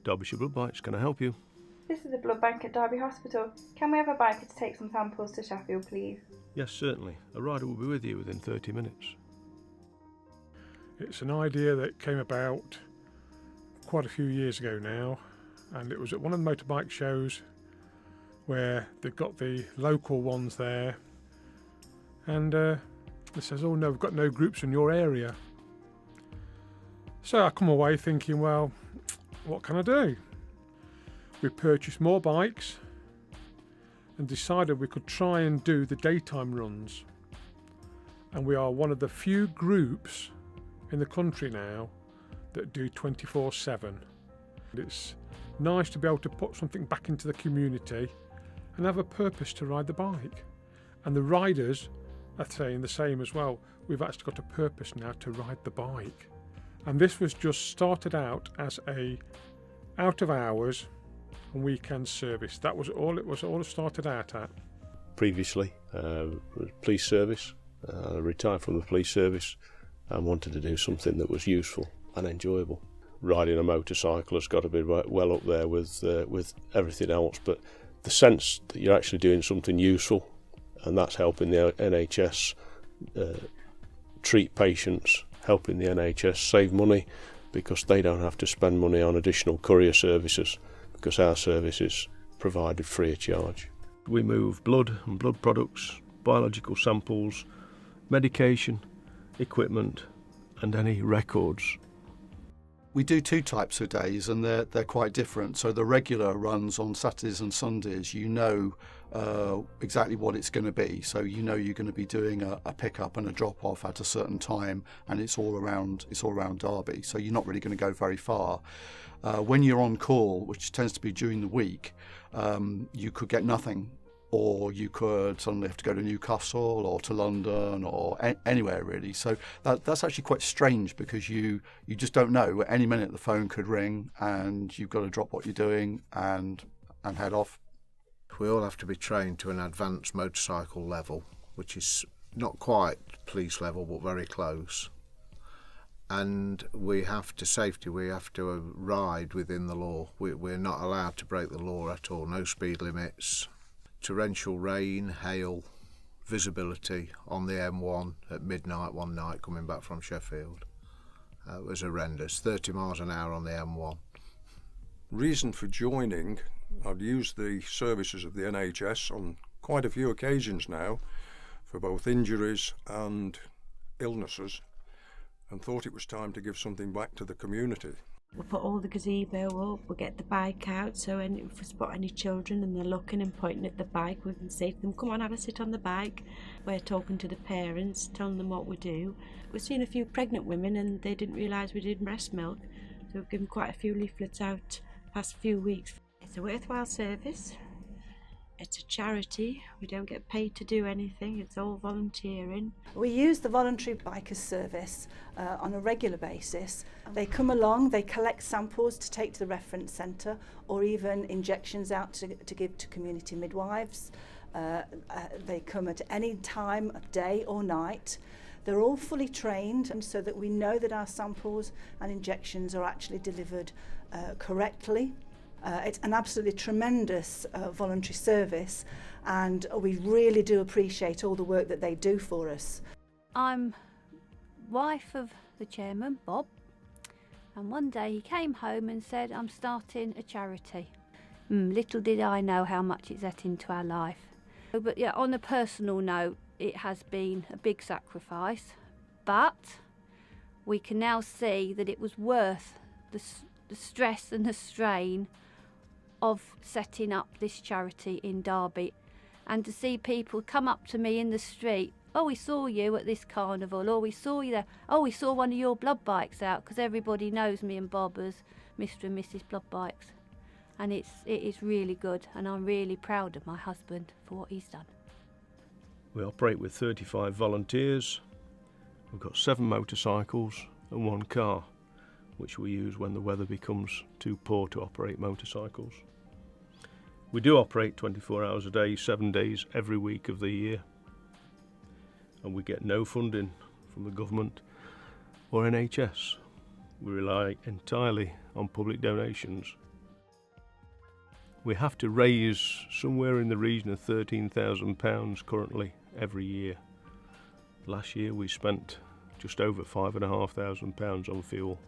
Derbyshire Blood Bikers, can I help you? This is the blood bank at Derby Hospital. Can we have a biker to take some samples to Sheffield, please? Yes, certainly. A rider will be with you within 30 minutes. It's an idea that came about quite a few years ago now, and it was at one of the motorbike shows where they've got the local ones there, and it says, oh no, we've got no groups in your area. So I come away thinking, well, what can I do? We purchased more bikes and decided we could try and do the daytime runs. And we are one of the few groups in the country now that do 24/7. It's nice to be able to put something back into the community and have a purpose to ride the bike. And the riders are saying the same as well. We've actually got a purpose now to ride the bike. And this was just started out as a out of hours and weekend service. That was all it started out at. Previously, police service. I retired from the police service and wanted to do something that was useful and enjoyable. Riding a motorcycle has got to be well up there with everything else, but the sense that you're actually doing something useful, and that's helping the NHS treat patients, helping the NHS save money because they don't have to spend money on additional courier services because our service is provided free of charge. We move blood and blood products, biological samples, medication, equipment and any records. We do two types of days and they're quite different. So the regular runs on Saturdays and Sundays, you know exactly what it's going to be. So you know you're going to be doing a pick-up and a drop-off at a certain time, and it's all around Derby. So you're not really going to go very far. When you're on call, which tends to be during the week, you could get nothing. Or you could suddenly have to go to Newcastle or to London or anywhere really. So that's actually quite strange because you just don't know. At any minute the phone could ring and you've got to drop what you're doing and head off. We all have to be trained to an advanced motorcycle level, which is not quite police level but very close. And we have to ride within the law. We're not allowed to break the law at all. No speed limits. Torrential rain, hail, visibility on the M1 at midnight one night coming back from Sheffield. It was horrendous, 30 miles an hour on the M1. Reason for joining, I've used the services of the NHS on quite a few occasions now for both injuries and illnesses, and thought it was time to give something back to the community. We put all the gazebo up, we get the bike out, so if we spot any children and they're looking and pointing at the bike, we can say to them, come on, have a sit on the bike. We're talking to the parents, telling them what we do. We've seen a few pregnant women and they didn't realise we did breast milk, so we've given quite a few leaflets out the past few weeks. It's a worthwhile service. It's a charity. We don't get paid to do anything. It's all volunteering. We use the voluntary bikers service on a regular basis. They come along, they collect samples to take to the reference centre or even injections out to give to community midwives. They come at any time of day or night. They're all fully trained and so that we know that our samples and injections are actually delivered correctly. It's an absolutely tremendous voluntary service and we really do appreciate all the work that they do for us. I'm wife of the chairman, Bob, and one day he came home and said, I'm starting a charity. Little did I know how much it's ate into our life. But yeah, on a personal note, it has been a big sacrifice, but we can now see that it was worth the stress and the strain of setting up this charity in Derby, and to see people come up to me in the street, oh, we saw you at this carnival, or we saw you there, oh, we saw one of your blood bikes out, because everybody knows me and Bob as Mr. and Mrs. Blood Bikes, and it is really good, and I'm really proud of my husband for what he's done. We operate with 35 volunteers. We've got 7 motorcycles and 1 car, which we use when the weather becomes too poor to operate motorcycles. We do operate 24 hours a day, 7 days every week of the year. And we get no funding from the government or NHS. We rely entirely on public donations We have to raise somewhere in the region of £13,000 currently every year. Last year we spent just over £5,500 on fuel.